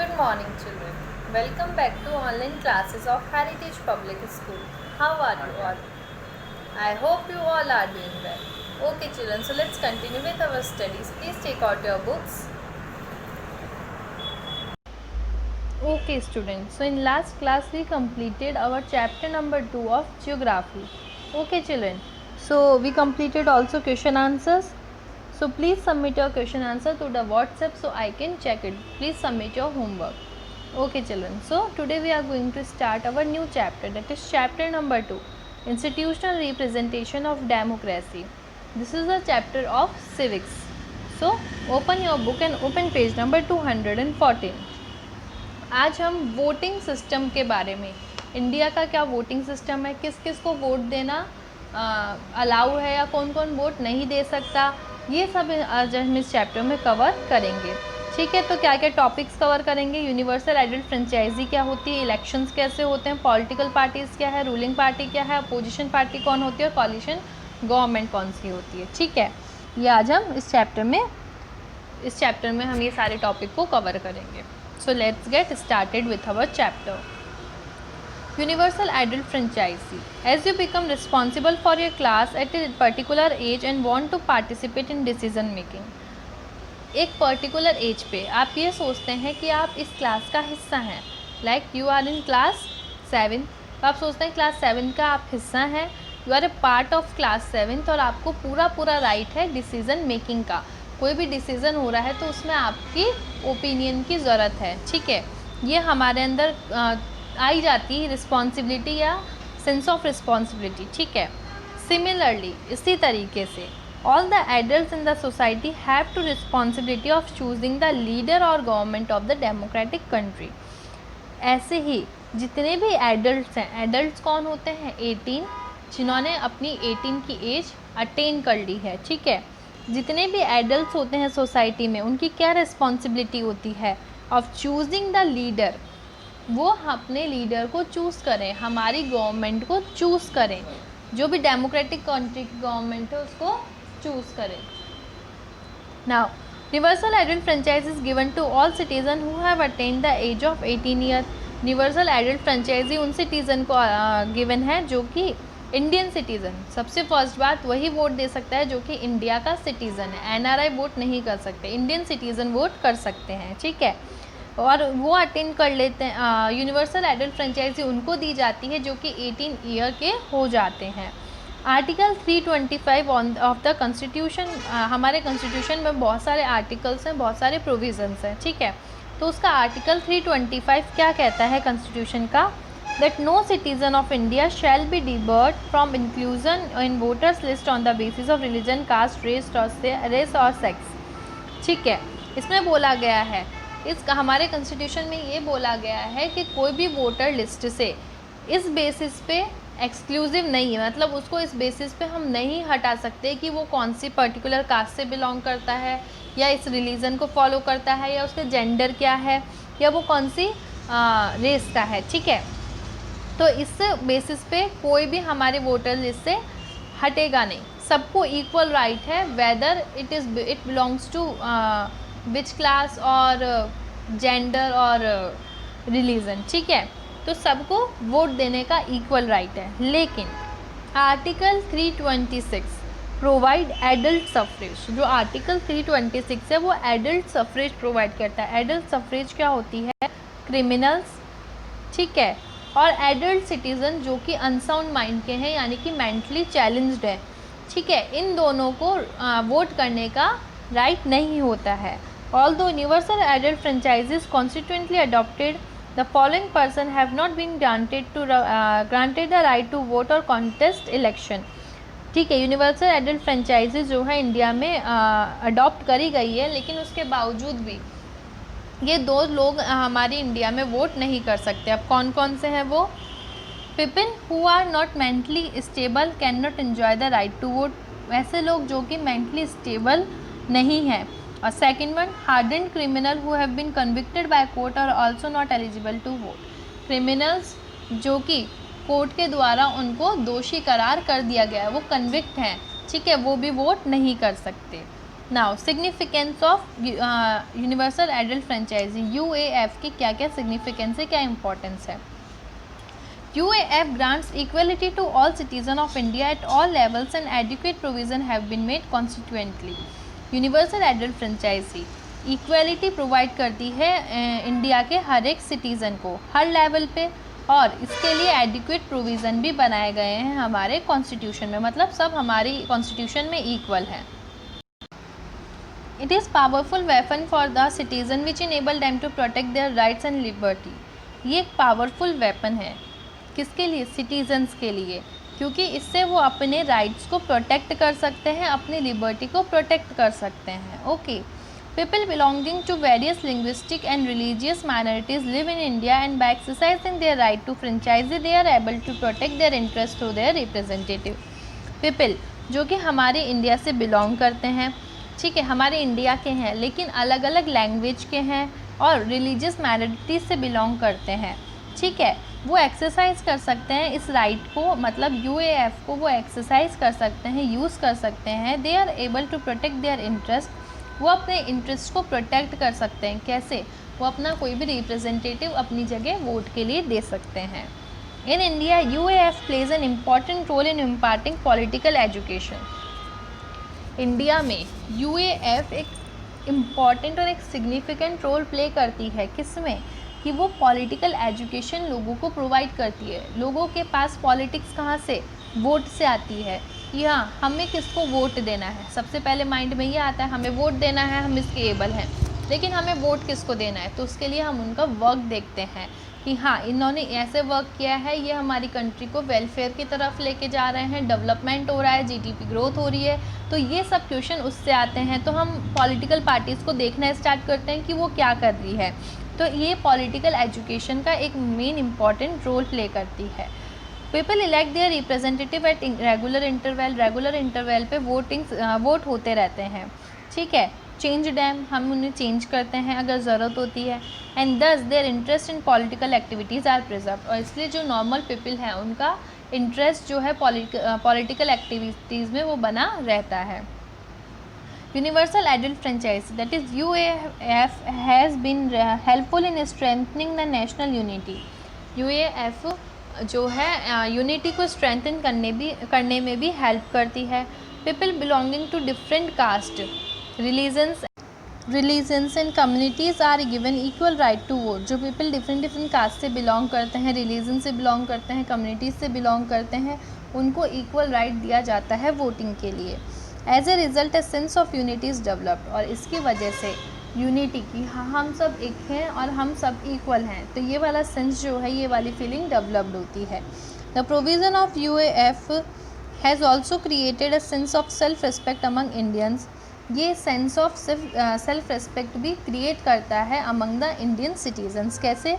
Good morning, children. Welcome back to online classes of Heritage Public School. How are you all? I hope you all are doing well. Okay, children, so let's continue with our studies. Please take out your books. Okay, students. So in last class we completed our chapter number 2 of Geography. Okay, children. So we completed also question answers. So please submit your question answer to the WhatsApp so I can check it. Please submit your homework. Okay, children. So today we are going to start our new chapter, that is chapter number 2, Institutional Representation of Democracy. This is the chapter of civics. So open your book and open page number 214. आज हम voting system के बारे में, India का क्या voting system है, किस किस को वोट देना अलाउ है या कौन कौन वोट नहीं दे सकता, ये सब आज हम इस चैप्टर में कवर करेंगे. ठीक है, तो क्या क्या टॉपिक्स कवर करेंगे. यूनिवर्सल एडल्ट फ्रेंचाइजी क्या होती है, इलेक्शंस कैसे होते हैं, पॉलिटिकल पार्टीज़ क्या है, रूलिंग पार्टी क्या है, अपोजिशन पार्टी कौन होती है और कॉलिशन गवर्नमेंट कौन सी होती है. ठीक है, ये आज हम इस चैप्टर में हम ये सारे टॉपिक को कवर करेंगे. So let's get started with our chapter. Universal adult franchisee. As you become responsible for your class at a particular age and want to participate in decision making. एक particular age पे आप ये सोचते हैं कि आप इस क्लास का हिस्सा हैं. Like you are in class 7, तो आप सोचते हैं क्लास 7 का आप हिस्सा हैं, you are a part of class 7 और आपको पूरा राइट है डिसीज़न मेकिंग का. कोई भी डिसीज़न हो रहा है तो उसमें आपकी ओपिनियन की ज़रूरत है. ठीक है, ये हमारे अंदर आई जाती है रिस्पॉन्सिबिलिटी या सेंस ऑफ रिस्पॉन्सिबिलिटी. ठीक है, सिमिलरली इसी तरीके से all the adults in the society have to responsibility of choosing the leader और government of the democratic country. ऐसे ही जितने भी एडल्ट्स हैं, एडल्ट्स कौन होते हैं, 18, जिन्होंने अपनी 18 की एज अटेन कर ली है. ठीक है, जितने भी एडल्ट्स होते हैं सोसाइटी में, उनकी क्या रिस्पॉन्सिबिलिटी होती है, ऑफ चूजिंग द लीडर. वो अपने लीडर को चूज़ करें, हमारी गवर्नमेंट को चूज़ करें, जो भी डेमोक्रेटिक कंट्री की गवर्नमेंट है उसको चूज़ करें. Now universal adult franchise is given to all citizen who have attend the age of 18 year. Universal adult franchisee उन सिटीज़न को गिवन है जो कि इंडियन सिटीज़न. सबसे फर्स्ट बात, वही वोट दे सकता है जो कि इंडिया का सिटीज़न है. एनआरआई वोट नहीं कर सकते, इंडियन सिटीज़न वोट कर सकते हैं. ठीक है, और वो अटेंड कर लेते हैं. यूनिवर्सल एडल्ट फ्रेंचाइजी उनको दी जाती है जो कि 18 ईयर के हो जाते हैं. आर्टिकल 325 ऑफ द कॉन्स्टिट्यूशन, हमारे कॉन्स्टिट्यूशन में बहुत सारे आर्टिकल्स हैं, बहुत सारे प्रोविजंस हैं. ठीक है, तो उसका आर्टिकल 325 क्या कहता है कॉन्स्टिट्यूशन का, that no citizen of India shall be debarred from inclusion in voters list on the basis of religion, caste, race or sex. ठीक है, इसमें बोला गया है, हमारे कॉन्स्टिट्यूशन में ये बोला गया है कि कोई भी वोटर लिस्ट से इस बेसिस पे एक्सक्लूसिव नहीं है, मतलब उसको इस बेसिस पे हम नहीं हटा सकते कि वो कौन सी पर्टिकुलर कास्ट से बिलोंग करता है या इस रिलीजन को फॉलो करता है या उसका जेंडर क्या है या वो कौन सी रेस का है. ठीक है, तो इस बेसिस पे कोई भी हमारे वोटर लिस्ट से हटेगा नहीं. सबको इक्वल राइट है, whether it belongs to which class और जेंडर और रिलीजन. ठीक है, तो सबको वोट देने का इक्वल राइट है. लेकिन आर्टिकल 326 प्रोवाइड एडल्ट सफरेज. जो आर्टिकल 326 है वो एडल्ट सफरेज प्रोवाइड करता है. एडल्ट सफरेज क्या होती है, क्रिमिनल्स, ठीक है, और एडल्ट सिटीज़न जो कि अनसाउंड माइंड के हैं यानी कि मेंटली चैलेंज्ड है. ठीक है, इन दोनों को वोट करने का राइट नहीं होता है. Although universal adult franchises constituently adopted, the following person have not been granted the right to vote और कॉन्टेस्ट इलेक्शन. ठीक है, यूनिवर्सल एडल्ट फ्रेंचाइजीज जो है इंडिया में अडॉप्ट करी गई है, लेकिन उसके बावजूद भी ये 2 लोग हमारी इंडिया में वोट नहीं कर सकते. अब कौन कौन से हैं वो, people who are not mentally stable can not enjoy the right to vote. ऐसे लोग जो कि मेंटली स्टेबल नहीं हैं. और second one, hardened criminal who have been convicted by court और also not eligible to vote. Criminals जो कि कोर्ट के द्वारा उनको दोषी करार कर दिया गया है, वो कन्विक्ट हैं. ठीक है, वो भी वोट नहीं कर सकते. Now significance of universal adult franchisee, UAF की क्या क्या सिग्निफिकेंस है, क्या इंपॉर्टेंस है। UAF grants equality to all citizens of India at all levels and adequate provision have been made constituently. Universal adult franchisee equality provide करती है India के हर एक सिटीज़न को हर लेवल पे, और इसके लिए एडिक्वेट प्रोविज़न भी बनाए गए हैं हमारे कॉन्स्टिट्यूशन में, मतलब सब हमारी कॉन्स्टिट्यूशन में इक्वल है। It is powerful weapon for the citizen which enable them to protect their rights and liberty. ये एक पावरफुल वेपन है, किसके लिए, सिटीजन्स के लिए, क्योंकि इससे वो अपने राइट्स को प्रोटेक्ट कर सकते हैं, अपनी लिबर्टी को प्रोटेक्ट कर सकते हैं। Okay, people belonging to various linguistic and religious minorities live in India and by exercising their right to franchisee they are able to protect their interest through their representative. People जो कि हमारे India से belong करते हैं, ठीक है, हमारे India के हैं लेकिन अलग अलग लैंग्वेज के हैं और रिलीजियस माइनॉरिटीज से बिलोंग करते हैं, ठीक है, वो एक्सरसाइज कर सकते हैं इस राइट को, मतलब UAF को वो एक्सरसाइज कर सकते हैं, यूज़ कर सकते हैं। They are able to protect their interest, वो अपने इंटरेस्ट को प्रोटेक्ट कर सकते हैं। कैसे, वो अपना कोई भी रिप्रेजेंटेटिव अपनी जगह वोट के लिए दे सकते हैं। In India UAF plays an important role in imparting political education. India में UAF एक इम्पॉर्टेंट और एक सिग्निफिकेंट रोल प्ले करती है, किसमें, कि वो पॉलिटिकल एजुकेशन लोगों को प्रोवाइड करती है। लोगों के पास पॉलिटिक्स कहाँ से, वोट से आती है कि हाँ हमें किसको वोट देना है। सबसे पहले माइंड में ये आता है हमें वोट देना है, हम इसके एबल हैं, लेकिन हमें वोट किसको देना है, तो उसके लिए हम उनका वर्क देखते हैं कि हाँ इन्होंने ऐसे वर्क किया है, ये हमारी कंट्री को वेलफेयर की तरफ लेके जा रहे हैं, डेवलपमेंट हो रहा है, GDP ग्रोथ हो रही है, तो ये सब क्वेश्चन उससे आते हैं। तो हम पॉलिटिकल पार्टीज़ को देखना स्टार्ट करते हैं कि वो क्या कर रही है। तो ये पॉलिटिकल एजुकेशन का एक मेन इम्पॉर्टेंट रोल प्ले करती है। People elect their representative at regular interval पे वोट होते रहते हैं, ठीक है। चेंज डैम, हम उन्हें चेंज करते हैं अगर ज़रूरत होती है। And thus their interest in political activities are preserve, और इसलिए जो नॉर्मल पीपल हैं उनका इंटरेस्ट जो है पॉलिटिकल एक्टिविटीज़ में वो बना रहता है। Universal adult franchise, that is UAF, has been helpful in strengthening the national unity. UAF जो है यूनिटी को स्ट्रेंथन करने में भी हेल्प करती है। People belonging to different caste, religions and communities are given equal right to vote. जो people different caste से बिलोंग करते हैं, रिलीजन से बिलोंग करते हैं, कम्युनिटीज़ से बिलोंग करते हैं, उनको इक्वल राइट दिया जाता है वोटिंग के लिए। As a result a sense of unity is developed, और इसकी वजह से यूनिटी की, हाँ हम सब एक हैं और हम सब इक्वल हैं, तो ये वाला सेंस जो है, ये वाली फीलिंग डेवलप्ड होती है। The provision of UAF has also created a sense of self respect among Indians. ये सेंस ऑफ सेल्फ रिस्पेक्ट भी क्रिएट करता है अमंग द इंडियन सिटीजन्स। कैसे,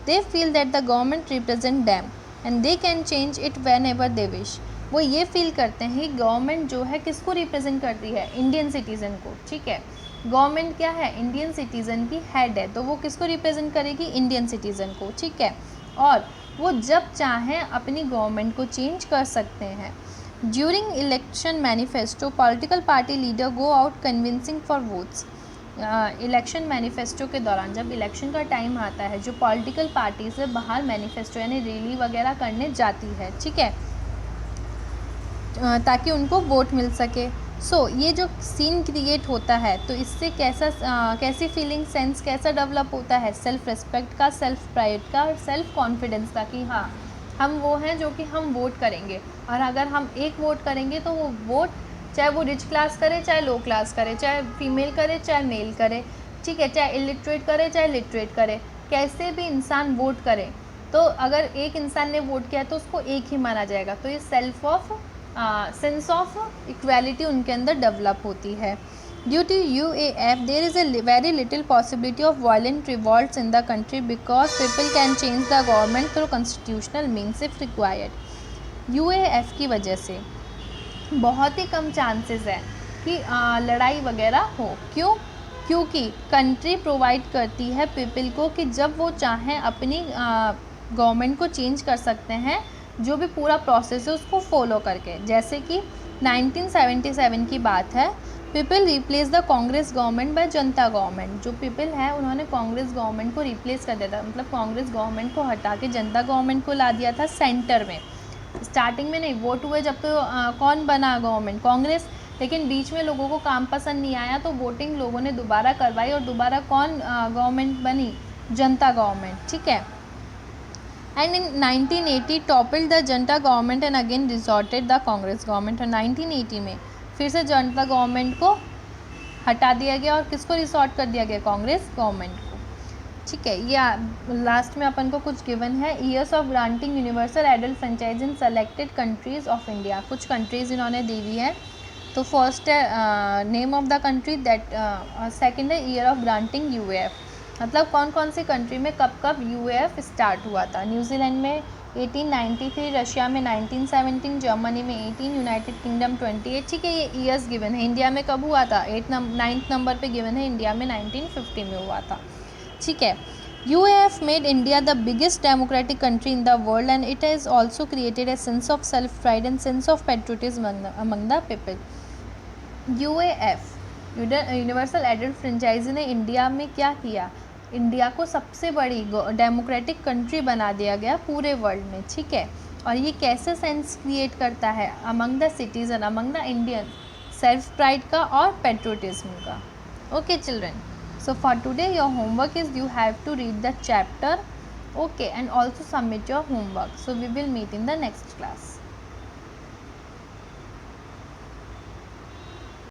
they feel that the government represent them and they can change it when ever they wish. वो ये feel करते हैं कि गवर्नमेंट जो है किसको रिप्रेजेंट करती है, इंडियन सिटीज़न को, ठीक है। गवर्नमेंट क्या है, इंडियन सिटीज़न की हेड है, तो वो किसको रिप्रेजेंट करेगी, इंडियन सिटीज़न को, ठीक है। और वो जब चाहें अपनी गवर्नमेंट को चेंज कर सकते हैं। During election manifesto political party leader go out convincing for votes. Election manifesto के दौरान जब इलेक्शन का टाइम आता है, जो पॉलिटिकल पार्टी से बाहर मैनिफेस्टो यानी रैली वगैरह करने जाती है, ठीक है, ताकि उनको वोट मिल सके। सो ये जो सीन क्रिएट होता है, तो इससे कैसी फीलिंग, सेंस कैसा डेवलप होता है, सेल्फ रिस्पेक्ट का, सेल्फ प्राइड का और सेल्फ कॉन्फिडेंस का, कि हाँ हम वो हैं जो कि हम वोट करेंगे, और अगर हम एक वोट करेंगे तो वो वोट चाहे वो रिच क्लास करे चाहे लो क्लास करे, चाहे फीमेल करे चाहे मेल करे, ठीक है, चाहे इलिटरेट करे चाहे लिटरेट करे, कैसे भी इंसान वोट करे, तो अगर एक इंसान ने वोट किया तो उसको एक ही माना जाएगा। तो ये सेंस ऑफ इक्वालिटी उनके अंदर डेवलप होती है। Due to UAF there is a very little possibility of violent revolts in the country because people can change the government through constitutional means if required. UAF की वजह से बहुत ही कम chances है कि लड़ाई वगैरह हो। क्यों? क्योंकि कंट्री प्रोवाइड करती है पीपल को कि जब वो चाहें अपनी गवर्नमेंट को चेंज कर सकते हैं, जो भी पूरा प्रोसेस है उसको फॉलो करके। जैसे कि 1977 की बात है, people replace the Congress government by Janata government. जो पीपल है उन्होंने कांग्रेस गवर्नमेंट को रिप्लेस कर दिया था, मतलब कांग्रेस गवर्नमेंट को हटा के जनता गवर्नमेंट को ला दिया था सेंटर में। स्टार्टिंग में नहीं, वोट हुए जब तो कौन बना गवर्नमेंट, कांग्रेस, लेकिन बीच में लोगों को काम पसंद नहीं आया तो वोटिंग लोगों ने दोबारा करवाई और दोबारा कौन गवर्नमेंट बनी, जनता गवर्नमेंट, ठीक है। And in 1980 toppled the Janata government and again resorted the Congress government. और 1980 में फिर से जनता गवर्नमेंट को हटा दिया गया और किसको रिसॉर्ट कर दिया गया, कांग्रेस गवर्नमेंट को, ठीक है। ये लास्ट में अपन को कुछ गिवन है, years of granting universal adult franchise in selected countries of India. कुछ कंट्रीज इन्होंने दी हुई है, तो फर्स्ट है name of the country, that second है ईयर ऑफ ग्रांटिंग यूएएफ, मतलब कौन कौन सी कंट्री में कब कब यूएएफ स्टार्ट हुआ था। न्यूजीलैंड में 1893, रशिया में 1917, जर्मनी में 18, यूनाइटेड किंगडम 28, ठीक है। ये ईयर्स गिवन है। इंडिया में कब हुआ था, 9th नंबर पे गिवन है, इंडिया में 1950 में हुआ था, ठीक है। UAF made India the biggest democratic country in the world and it has also created a sense of self-pride and sense of patriotism among the people. UAF universal adult franchisee ने India में क्या किया, India को सबसे बड़ी democratic country बना दिया गया पूरे वर्ल्ड में, ठीक है। और ये कैसे सेंस क्रिएट करता है among the citizen, among the Indian, self pride का और पेट्रोटिज्म का। Okay children, so for today your homework is you have to read the chapter, okay, and also submit your homework. So we will meet in the next class.